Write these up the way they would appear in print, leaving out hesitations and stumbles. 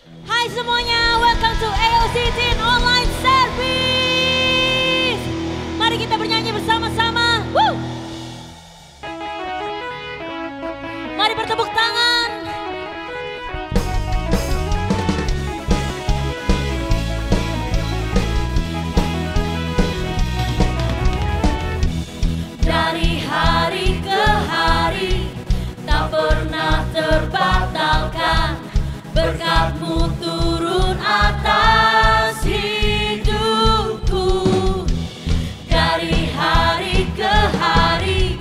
Hai semuanya, welcome to AOC Teen Online Service. Mari kita bernyanyi bersama-sama. Woo! Mari bertepuk tangan. Dari hari ke hari tak pernah terbatalkan, berkat-Mu turun atas hidupku. Dari hari ke hari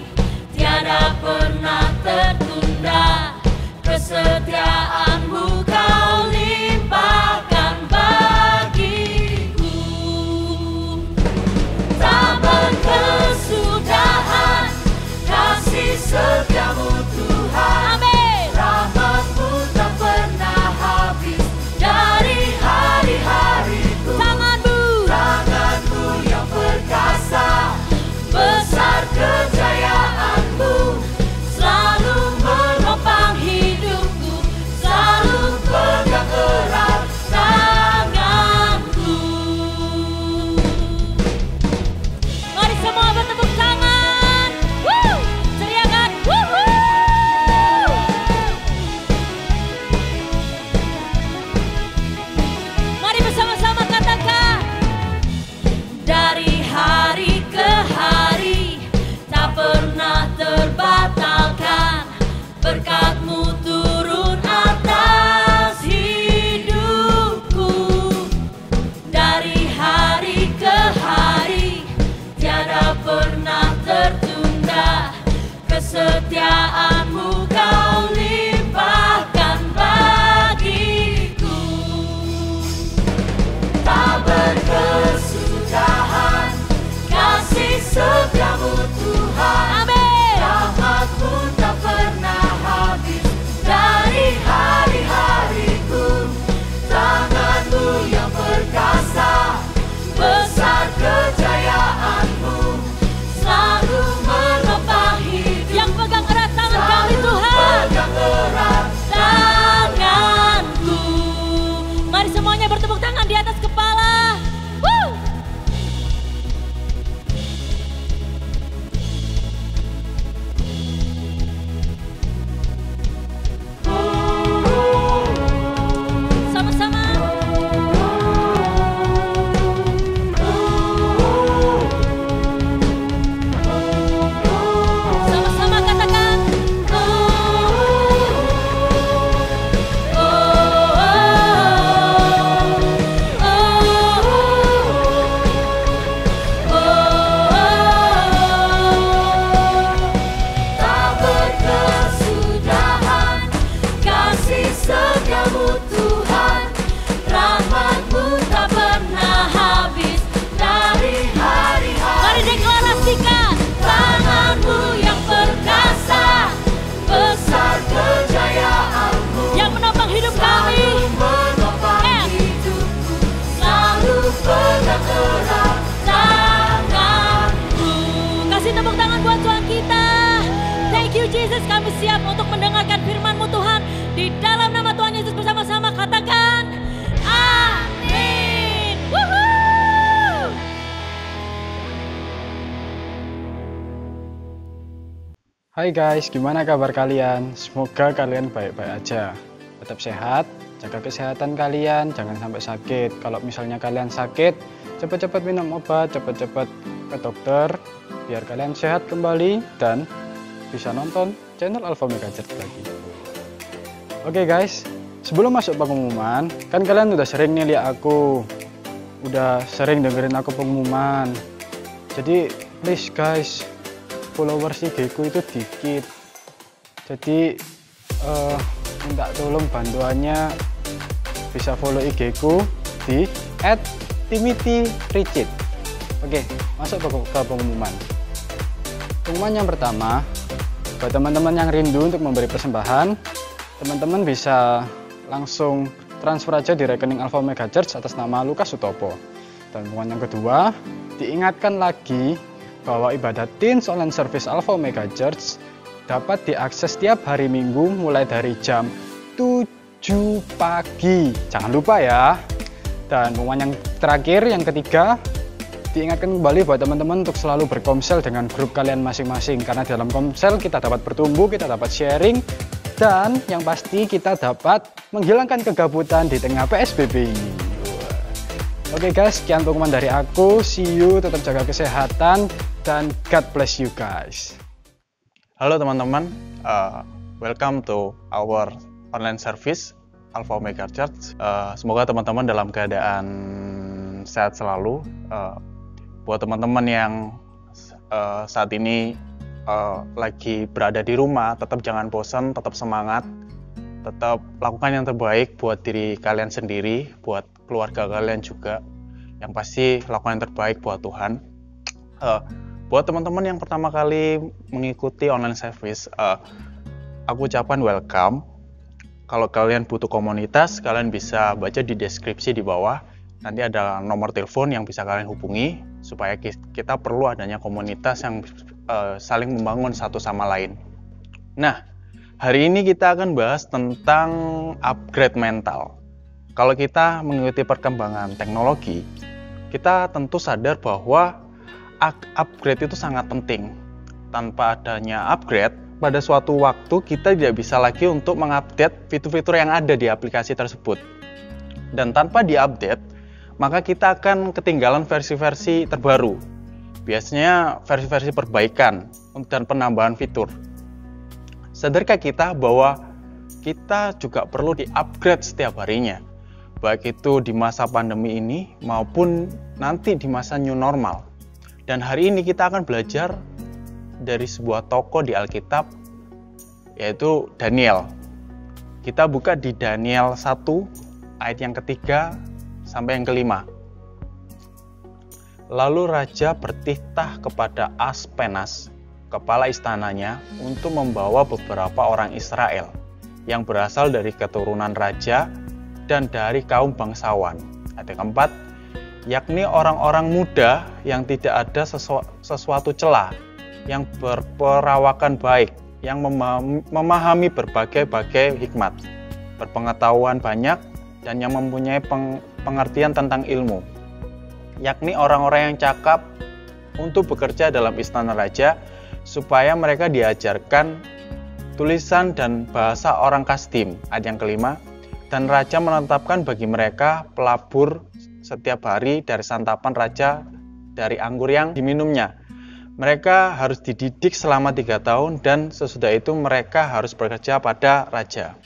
tiada pernah tertunda, kesetiaan-Mu Kau limpahkan bagiku. Tak berkesudahan kasih setia-Mu Tuhan. Amin. Rahmat-Mu tak pernah habis dari hari-hariku. Tangan-Mu yang perkasa, besar kejayaan-Mu, selalu menopang hidupku, selalu pegang erat tanganku. Mari semua bertepuk tangan. Woo! Teriakan. Woo-hoo! Mari bersama-sama katakan. Dari hari ke hari tak pernah terbatalkan, berkat-Mu turun atas hidupku. Dari hari ke hari tiada pernah tertunda, kesetiaan-Mu Kau limpahkan bagiku. Tak berkesudahan kasih setia-Mu Tuhan. Amin. Rahmat-Mu tak pernah habis dari hari-hariku. Tangan-Mu yang perkasa, besar kejayaan-Mu, selalu menopang hidup. Yang pegang erat tangan kami Tuhan. Pegang erat tanganku. Mari semuanya bertepuk tangan di atas kepala. Woo! Sama-sama. Sama-sama katakan. Tak berkesudahan kasih setia-Mu Tuhan. Rahmat-Mu tak pernah habis dari hari-hari. Mari deklarasikan. Tangan-Mu yang perkasa, besar kejayaan-Mu, yang menopang hidup kami, menopang hidupku, selalu pegang erat tanganku. Kasih tepuk tangan buat Tuhan kita. Thank you Jesus, kami siap untuk mendengarkan firman-Mu Tuhan. Di dalam nama Tuhan Yesus bersama-sama katakan amin. Woohoo! Hai guys, gimana kabar kalian? Semoga kalian baik-baik aja. Tetap sehat, jaga kesehatan kalian, jangan sampai sakit. Kalau misalnya kalian sakit, cepat-cepat minum obat, cepat-cepat ke dokter, biar kalian sehat kembali dan bisa nonton channel Alpha Mega Church lagi. Oke guys, sebelum masuk pengumuman, kan kalian udah sering nih lihat aku, udah sering dengerin aku pengumuman. Jadi please guys, followers IG-ku itu dikit, jadi minta tolong bantuannya bisa follow IG-ku di @timothy_richit. Oke, masuk ke pengumuman. Pengumuman yang pertama, buat teman-teman yang rindu untuk memberi persembahan, teman-teman bisa langsung transfer aja di rekening Alpha Mega Church atas nama Lukas Sutopo. Dan pengumuman yang kedua, diingatkan lagi bahwa ibadah Teens Online Service Alpha Mega Church dapat diakses setiap hari Minggu mulai dari jam 7 7 pagi. Jangan lupa ya. Dan pengumuman yang terakhir, yang ketiga, diingatkan kembali buat teman-teman untuk selalu berkomsel dengan grup kalian masing-masing. Karena dalam komsel kita dapat bertumbuh, kita dapat sharing, dan yang pasti kita dapat menghilangkan kegabutan di tengah PSBB ini. Oke guys, sekian pengumuman dari aku. See you, tetap jaga kesehatan, dan God bless you guys. Halo teman-teman, welcome to our online service Alpha Omega Church. Semoga teman-teman dalam keadaan sehat selalu. Buat teman-teman yang saat ini lagi berada di rumah, tetap jangan bosan, tetap semangat, tetap lakukan yang terbaik buat diri kalian sendiri, buat keluarga kalian juga. Yang pasti lakukan yang terbaik buat Tuhan. Buat teman-teman yang pertama kali mengikuti online service, aku ucapkan welcome. Kalau kalian butuh komunitas, kalian bisa baca di deskripsi di bawah. Nanti ada nomor telepon yang bisa kalian hubungi, supaya kita perlu adanya komunitas yang saling membangun satu sama lain. Nah, hari ini kita akan bahas tentang upgrade mental. Kalau kita mengikuti perkembangan teknologi, kita tentu sadar bahwa upgrade itu sangat penting. Tanpa adanya upgrade, pada suatu waktu kita tidak bisa lagi untuk mengupdate fitur-fitur yang ada di aplikasi tersebut. Dan tanpa diupdate, maka kita akan ketinggalan versi-versi terbaru. Biasanya versi-versi perbaikan dan penambahan fitur. Sadarkah kita bahwa kita juga perlu di-upgrade setiap harinya? Baik itu di masa pandemi ini maupun nanti di masa new normal. Dan hari ini kita akan belajar dari sebuah tokoh di Alkitab, yaitu Daniel. Kita buka di Daniel 1 ayat yang ketiga sampai yang kelima. Lalu raja bertitah kepada Aspenas, kepala istananya, untuk membawa beberapa orang Israel yang berasal dari keturunan raja dan dari kaum bangsawan. Ayat yang keempat, yakni orang-orang muda yang tidak ada sesuatu celah, yang berperawakan baik, yang memahami berbagai-bagai hikmat, berpengetahuan banyak, dan yang mempunyai pengertian tentang ilmu, yakni orang-orang yang cakap untuk bekerja dalam istana raja, supaya mereka diajarkan tulisan dan bahasa orang Kasdim. Ayat yang kelima, dan raja menetapkan bagi mereka pelabur setiap hari dari santapan raja dari anggur yang diminumnya. Mereka harus dididik selama 3 tahun dan sesudah itu mereka harus bekerja pada raja.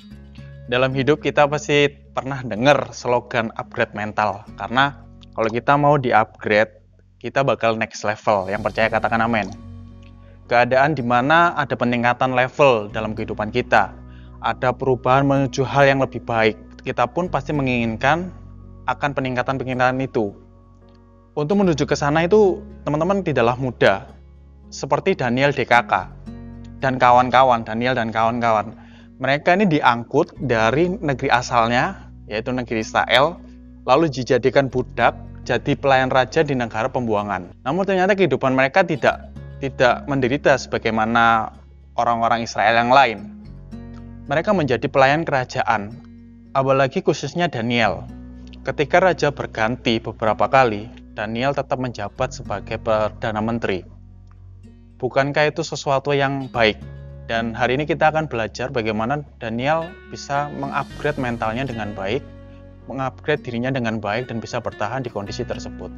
Dalam hidup kita pasti pernah dengar slogan upgrade mental. Karena kalau kita mau di-upgrade, kita bakal next level. Yang percaya katakan amin. Keadaan di mana ada peningkatan level dalam kehidupan kita. Ada perubahan menuju hal yang lebih baik. Kita pun pasti menginginkan akan peningkatan-peningkatan itu. Untuk menuju ke sana itu teman-teman tidaklah mudah. Seperti Daniel DKK dan kawan-kawan, Daniel dan kawan-kawan. Mereka ini diangkut dari negeri asalnya, yaitu negeri Israel, lalu dijadikan budak, jadi pelayan raja di negara pembuangan. Namun ternyata kehidupan mereka tidak menderita sebagaimana orang-orang Israel yang lain. Mereka menjadi pelayan kerajaan, apalagi khususnya Daniel. Ketika raja berganti beberapa kali, Daniel tetap menjabat sebagai Perdana Menteri. Bukankah itu sesuatu yang baik? Dan hari ini kita akan belajar bagaimana Daniel bisa mengupgrade mentalnya dengan baik, mengupgrade dirinya dengan baik, dan bisa bertahan di kondisi tersebut.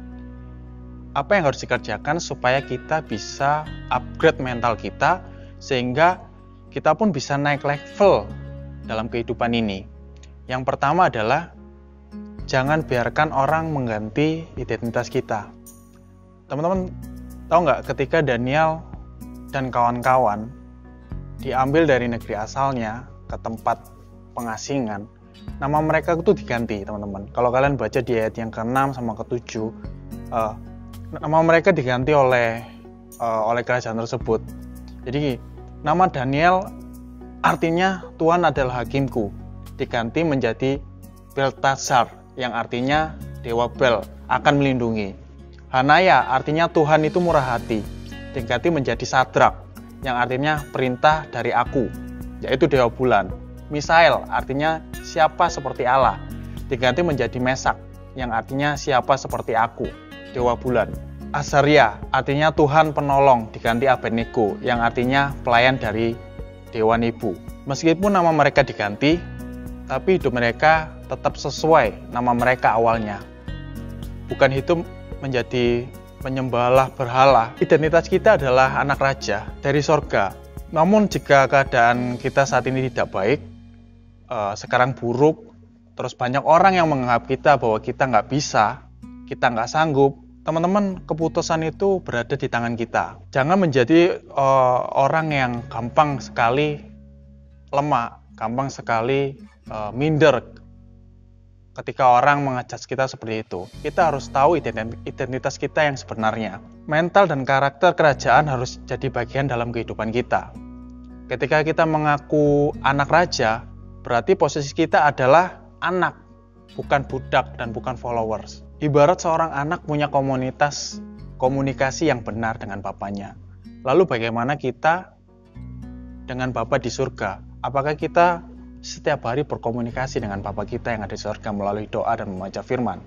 Apa yang harus dikerjakan supaya kita bisa upgrade mental kita, sehingga kita pun bisa naik level dalam kehidupan ini. Yang pertama adalah jangan biarkan orang mengganti identitas kita. Teman-teman tahu nggak, ketika Daniel dan kawan-kawan diambil dari negeri asalnya ke tempat pengasingan, nama mereka itu diganti, teman-teman. Kalau kalian baca di ayat yang ke-6 sama ke-7, nama mereka diganti oleh kerajaan tersebut. Jadi nama Daniel artinya Tuhan adalah hakimku, diganti menjadi Beltasar, yang artinya Dewa Bel akan melindungi. Hanaya artinya Tuhan itu murah hati, diganti menjadi Sadrak, yang artinya perintah dari aku, yaitu Dewa Bulan. Misael artinya siapa seperti Allah, diganti menjadi Mesak yang artinya siapa seperti aku, dewa bulan. Azaria artinya Tuhan penolong, diganti Abednego yang artinya pelayan dari dewa Nebu. Meskipun nama mereka diganti, tapi hidup mereka tetap sesuai nama mereka awalnya. Bukan hidup menjadi penyembahlah berhala. Identitas kita adalah anak raja dari sorga. Namun jika keadaan kita saat ini tidak baik, sekarang buruk, terus banyak orang yang menganggap kita bahwa kita nggak bisa, kita nggak sanggup, teman-teman, keputusan itu berada di tangan kita. Jangan menjadi orang yang gampang sekali lemah, gampang sekali minder ketika orang mengejudge kita seperti itu. Kita harus tahu identitas kita yang sebenarnya. Mental dan karakter kerajaan harus jadi bagian dalam kehidupan kita. Ketika kita mengaku anak raja, berarti posisi kita adalah anak, bukan budak dan bukan followers. Ibarat seorang anak punya komunikasi yang benar dengan bapaknya. Lalu bagaimana kita dengan Bapa di surga? Apakah kita setiap hari berkomunikasi dengan Bapa kita yang ada di surga melalui doa dan membaca firman?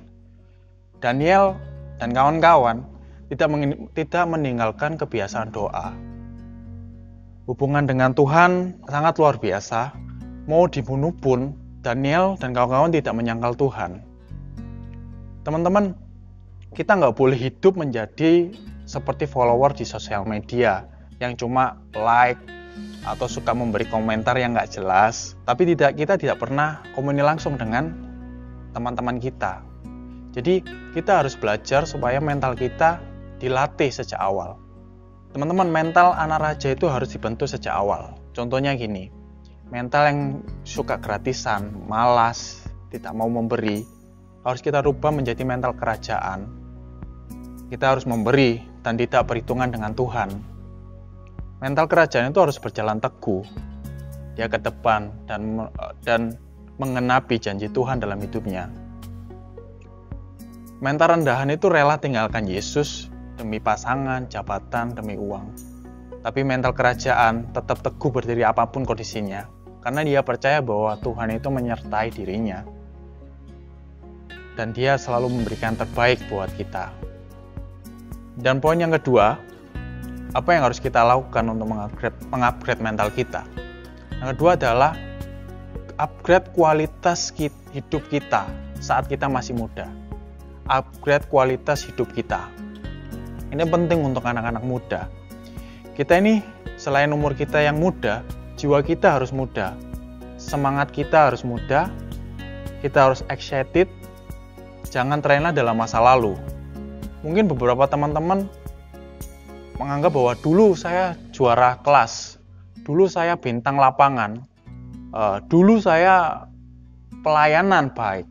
Daniel dan kawan-kawan tidak meninggalkan kebiasaan doa. Hubungan dengan Tuhan sangat luar biasa. Mau dibunuh pun, Daniel dan kawan-kawan tidak menyangkal Tuhan. Teman-teman, kita nggak boleh hidup menjadi seperti follower di sosial media yang cuma like atau suka memberi komentar yang nggak jelas, tapi kita tidak pernah komunikasi langsung dengan teman-teman kita. Jadi kita harus belajar supaya mental kita dilatih sejak awal. Teman-teman, mental anak raja itu harus dibentuk sejak awal. Contohnya gini, mental yang suka gratisan, malas, tidak mau memberi, harus kita rubah menjadi mental kerajaan. Kita harus memberi dan tidak perhitungan dengan Tuhan. Mental kerajaan itu harus berjalan teguh. Dia ke depan dan mengenapi janji Tuhan dalam hidupnya. Mental rendahan itu rela tinggalkan Yesus demi pasangan, jabatan, demi uang. Tapi mental kerajaan tetap teguh berdiri apapun kondisinya, karena dia percaya bahwa Tuhan itu menyertai dirinya. Dan dia selalu memberikan terbaik buat kita. Dan poin yang kedua, apa yang harus kita lakukan untuk mengupgrade mental kita? Yang kedua adalah upgrade kualitas hidup kita saat kita masih muda. Upgrade kualitas hidup kita. Ini penting untuk anak-anak muda. Kita ini selain umur kita yang muda, jiwa kita harus muda. Semangat kita harus muda. Kita harus excited. Jangan terlena dalam masa lalu. Mungkin beberapa teman-teman menganggap bahwa dulu saya juara kelas, dulu saya bintang lapangan, dulu saya pelayanan baik,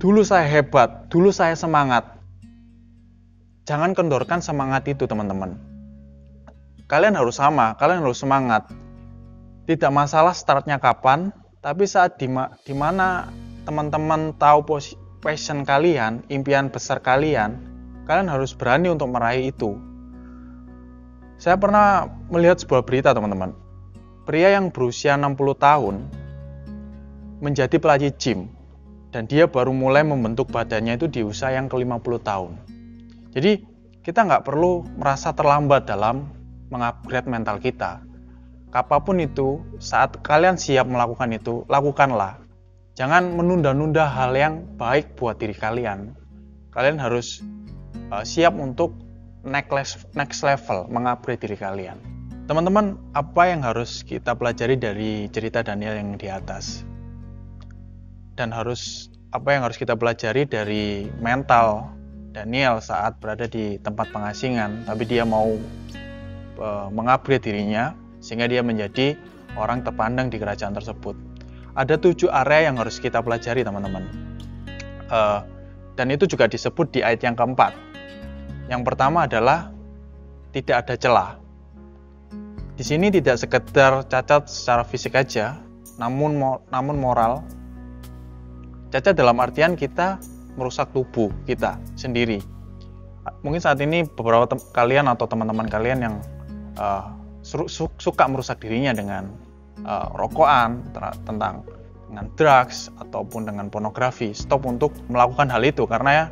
dulu saya hebat, dulu saya semangat. Jangan kendorkan semangat itu, teman-teman. Kalian harus sama, kalian harus semangat. Tidak masalah startnya kapan, tapi saat dimana teman-teman tahu passion kalian, impian besar kalian harus berani untuk meraih itu. Saya pernah melihat sebuah berita, teman-teman. Pria yang berusia 60 tahun menjadi pelatih gym, dan dia baru mulai membentuk badannya itu di usia yang ke-50 tahun. Jadi, kita nggak perlu merasa terlambat dalam mengupgrade mental kita. Apapun itu, saat kalian siap melakukan itu, lakukanlah. Jangan menunda-nunda hal yang baik buat diri kalian. Kalian harus siap untuk next level, mengupgrade diri kalian. Teman-teman, apa yang harus kita pelajari dari cerita Daniel yang di atas? Dan apa yang harus kita pelajari dari mental Daniel saat berada di tempat pengasingan, tapi dia mau mengupgrade dirinya, sehingga dia menjadi orang terpandang di kerajaan tersebut. Ada 7 area yang harus kita pelajari, teman-teman. Dan itu juga disebut di ayat yang keempat. Yang pertama adalah tidak ada celah. Di sini tidak sekedar cacat secara fisik aja, namun moral. Cacat dalam artian kita merusak tubuh kita sendiri. Mungkin saat ini beberapa kalian atau teman-teman kalian yang suka merusak dirinya dengan rokokan, tentang dengan drugs ataupun dengan pornografi. Stop untuk melakukan hal itu, karena ya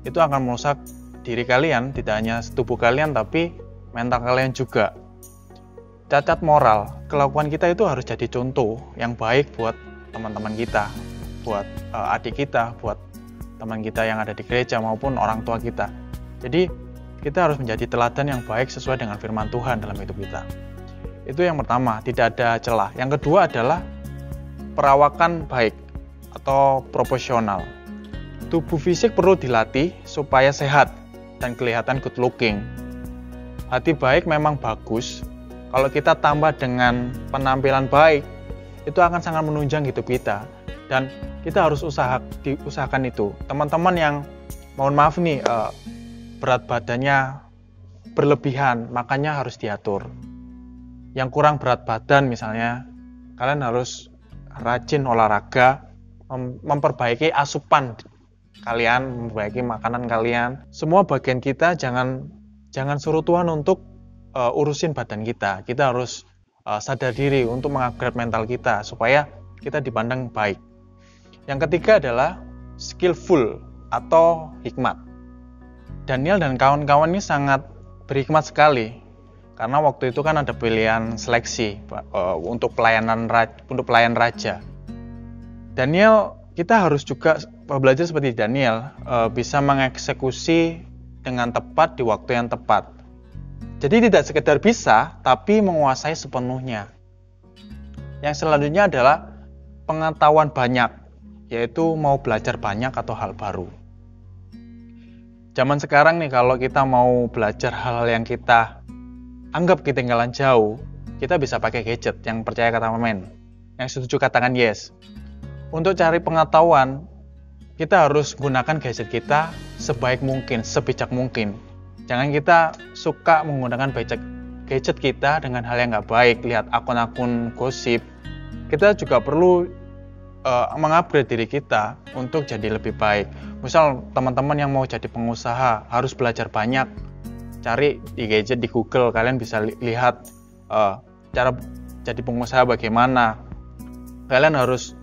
itu akan merusak diri kalian, tidak hanya tubuh kalian tapi mental kalian juga. Cacat moral, kelakuan kita itu harus jadi contoh yang baik buat teman-teman kita, buat adik kita, buat teman kita yang ada di gereja maupun orang tua kita. Jadi kita harus menjadi teladan yang baik sesuai dengan firman Tuhan dalam hidup kita. Itu yang pertama, tidak ada celah. Yang kedua adalah perawakan baik atau proporsional. Tubuh fisik perlu dilatih supaya sehat dan kelihatan good looking. Hati baik memang bagus, kalau kita tambah dengan penampilan baik, itu akan sangat menunjang hidup kita. Dan kita harus diusahakan itu. Teman-teman yang, mohon maaf nih, berat badannya berlebihan, makanya harus diatur. Yang kurang berat badan misalnya, kalian harus rajin olahraga, memperbaiki asupan kalian, memperbaiki makanan kalian. Semua bagian kita jangan suruh Tuhan untuk urusin badan kita. Kita harus sadar diri untuk mengupgrade mental kita supaya kita dipandang baik. Yang ketiga adalah skillful atau hikmat. Daniel dan kawan-kawan ini sangat berhikmat sekali, karena waktu itu kan ada pilihan seleksi untuk pelayan raja. Daniel, kita harus juga belajar seperti Daniel, bisa mengeksekusi dengan tepat di waktu yang tepat. Jadi tidak sekedar bisa, tapi menguasai sepenuhnya. Yang selanjutnya adalah pengetahuan banyak, yaitu mau belajar banyak atau hal baru. Zaman sekarang nih, kalau kita mau belajar hal-hal yang kita anggap ketinggalan jauh, kita bisa pakai gadget. Yang percaya kata amin, yang setuju katakan yes. Untuk cari pengetahuan, kita harus gunakan gadget kita sebaik mungkin, sebijak mungkin. Jangan kita suka menggunakan gadget kita dengan hal yang nggak baik, lihat akun-akun gosip. Kita juga perlu mengupgrade diri kita untuk jadi lebih baik. Misal teman-teman yang mau jadi pengusaha harus belajar banyak, cari di gadget, di Google, kalian bisa lihat cara jadi pengusaha bagaimana. Kalian harus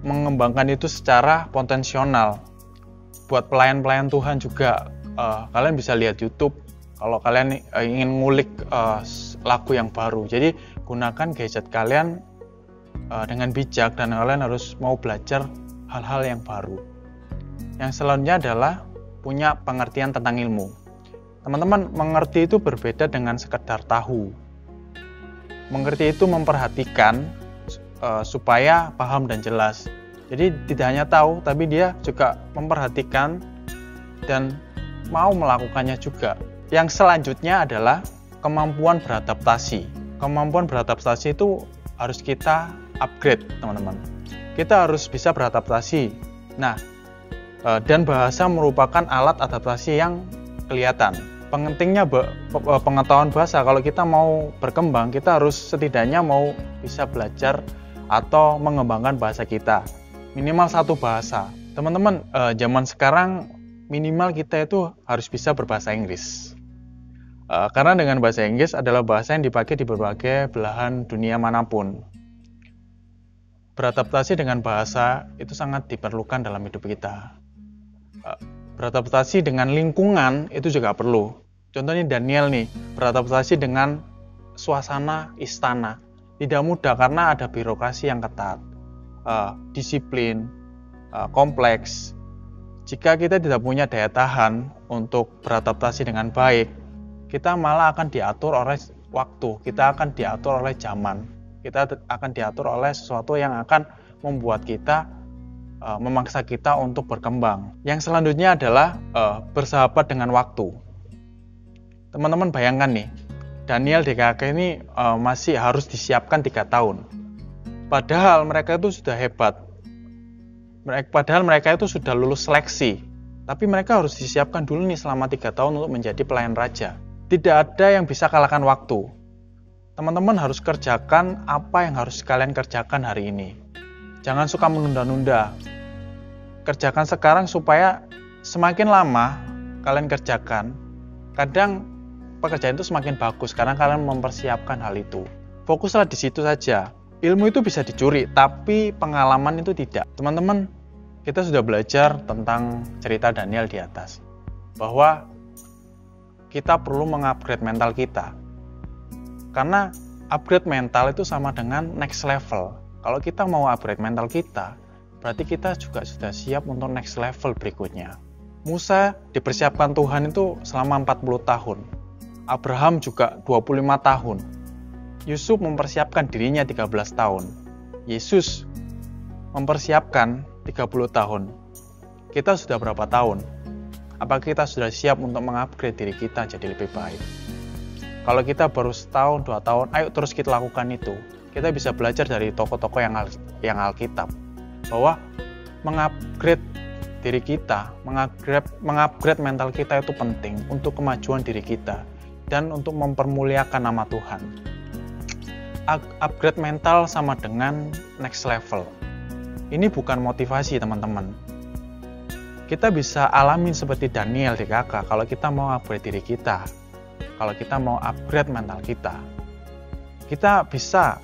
mengembangkan itu secara potensial. Buat pelayan-pelayan Tuhan juga, kalian bisa lihat YouTube kalau kalian ingin ngulik lagu yang baru. Jadi gunakan gadget kalian dengan bijak, dan kalian harus mau belajar hal-hal yang baru. Yang selanjutnya adalah punya pengertian tentang ilmu. Teman-teman, mengerti itu berbeda dengan sekedar tahu. Mengerti itu memperhatikan supaya paham dan jelas. Jadi tidak hanya tahu, tapi dia juga memperhatikan dan mau melakukannya juga. Yang selanjutnya adalah kemampuan beradaptasi. Kemampuan beradaptasi itu harus kita upgrade, teman-teman. Kita harus bisa beradaptasi. Nah, dan bahasa merupakan alat adaptasi yang kelihatan. Pentingnya pengetahuan bahasa. Kalau kita mau berkembang, kita harus setidaknya mau bisa belajar atau mengembangkan bahasa kita. Minimal satu bahasa. Teman-teman, zaman sekarang minimal kita itu harus bisa berbahasa Inggris. Karena dengan bahasa Inggris adalah bahasa yang dipakai di berbagai belahan dunia manapun. Beradaptasi dengan bahasa itu sangat diperlukan dalam hidup kita. Beradaptasi dengan lingkungan itu juga perlu. Contohnya Daniel nih, beradaptasi dengan suasana istana. Tidak mudah karena ada birokrasi yang ketat, disiplin, kompleks. Jika kita tidak punya daya tahan untuk beradaptasi dengan baik, kita malah akan diatur oleh waktu, kita akan diatur oleh zaman, kita akan diatur oleh sesuatu yang akan membuat kita, memaksa kita untuk berkembang. Yang selanjutnya adalah bersahabat dengan waktu. Teman-teman bayangkan nih, Daniel DKK ini masih harus disiapkan 3 tahun. Padahal mereka itu sudah hebat. Padahal mereka itu sudah lulus seleksi. Tapi mereka harus disiapkan dulu nih selama 3 tahun untuk menjadi pelayan raja. Tidak ada yang bisa kalahkan waktu. Teman-teman harus kerjakan apa yang harus kalian kerjakan hari ini. Jangan suka menunda-nunda. Kerjakan sekarang supaya semakin lama kalian kerjakan, kadang pekerjaan itu semakin bagus karena kalian mempersiapkan hal itu. Fokuslah di situ saja. Ilmu itu bisa dicuri, tapi pengalaman itu tidak. Teman-teman, kita sudah belajar tentang cerita Daniel di atas, bahwa kita perlu mengupgrade mental kita. Karena upgrade mental itu sama dengan next level. Kalau kita mau upgrade mental kita, berarti kita juga sudah siap untuk next level berikutnya. Musa dipersiapkan Tuhan itu selama 40 tahun. Abraham juga 25 tahun. Yusuf mempersiapkan dirinya 13 tahun. Yesus mempersiapkan 30 tahun. Kita sudah berapa tahun? Apakah kita sudah siap untuk mengupgrade diri kita jadi lebih baik? Kalau kita baru setahun, 2 tahun, ayo terus kita lakukan itu. Kita bisa belajar dari tokoh-tokoh yang Alkitab, bahwa mengupgrade diri kita, mengupgrade mental kita itu penting untuk kemajuan diri kita dan untuk mempermuliakan nama Tuhan. Upgrade mental sama dengan next level. Ini bukan motivasi, teman-teman. Kita bisa alamin seperti Daniel di KK kalau kita mau upgrade diri kita, kalau kita mau upgrade mental kita. Kita bisa,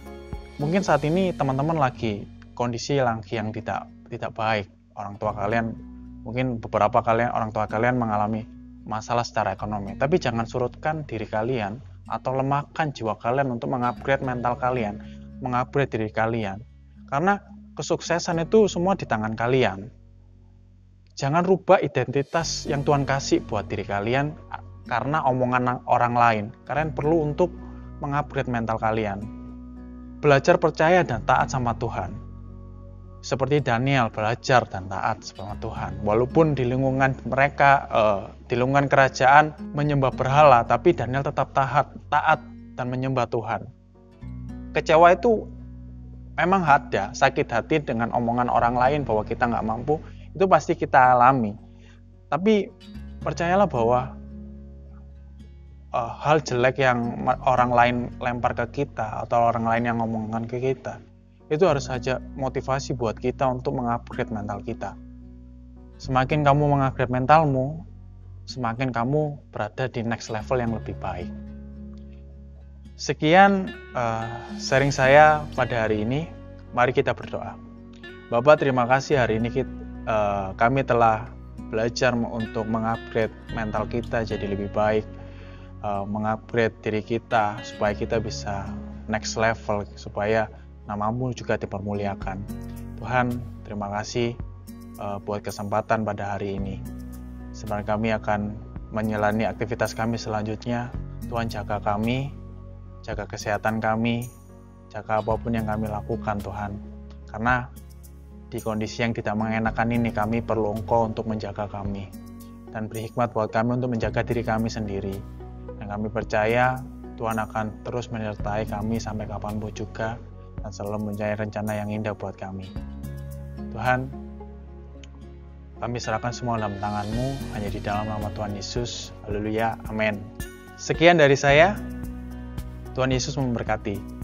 mungkin saat ini teman-teman lagi kondisi yang tidak baik. Orang tua kalian, mungkin beberapa orang tua kalian mengalami masalah secara ekonomi. Tapi jangan surutkan diri kalian atau lemahkan jiwa kalian untuk mengupgrade mental kalian, mengupgrade diri kalian. Karena kesuksesan itu semua di tangan kalian. Jangan rubah identitas yang Tuhan kasih buat diri kalian karena omongan orang lain. Kalian perlu untuk mengupgrade mental kalian. Belajar percaya dan taat sama Tuhan. Seperti Daniel belajar dan taat sama Tuhan. Walaupun di lingkungan mereka, di lingkungan kerajaan menyembah berhala, tapi Daniel tetap taat dan menyembah Tuhan. Kecewa itu memang ada, sakit hati dengan omongan orang lain bahwa kita nggak mampu, itu pasti kita alami. Tapi percayalah bahwa hal jelek yang orang lain lempar ke kita atau orang lain yang ngomongkan ke kita, itu harus saja motivasi buat kita untuk mengupgrade mental kita. Semakin kamu mengupgrade mentalmu, semakin kamu berada di next level yang lebih baik. Sekian sharing saya pada hari ini. Mari kita berdoa. Bapak, terima kasih hari ini kami telah belajar untuk mengupgrade mental kita jadi lebih baik, mengupgrade diri kita supaya kita bisa next level, supaya nama-Mu juga dipermuliakan. Tuhan, terima kasih buat kesempatan pada hari ini. Sebenarnya kami akan menjalani aktivitas kami selanjutnya. Tuhan, jaga kami, jaga kesehatan kami, jaga apapun yang kami lakukan, Tuhan. Karena di kondisi yang tidak mengenakan ini, kami perlu Engkau untuk menjaga kami. Dan beri hikmat buat kami untuk menjaga diri kami sendiri. Dan kami percaya Tuhan akan terus menyertai kami sampai kapanpun juga, dan selalu mempunyai rencana yang indah buat kami. Tuhan, kami serahkan semua dalam tangan-Mu, hanya di dalam nama Tuhan Yesus. Haleluya, amin. Sekian dari saya. Tuhan Yesus memberkati.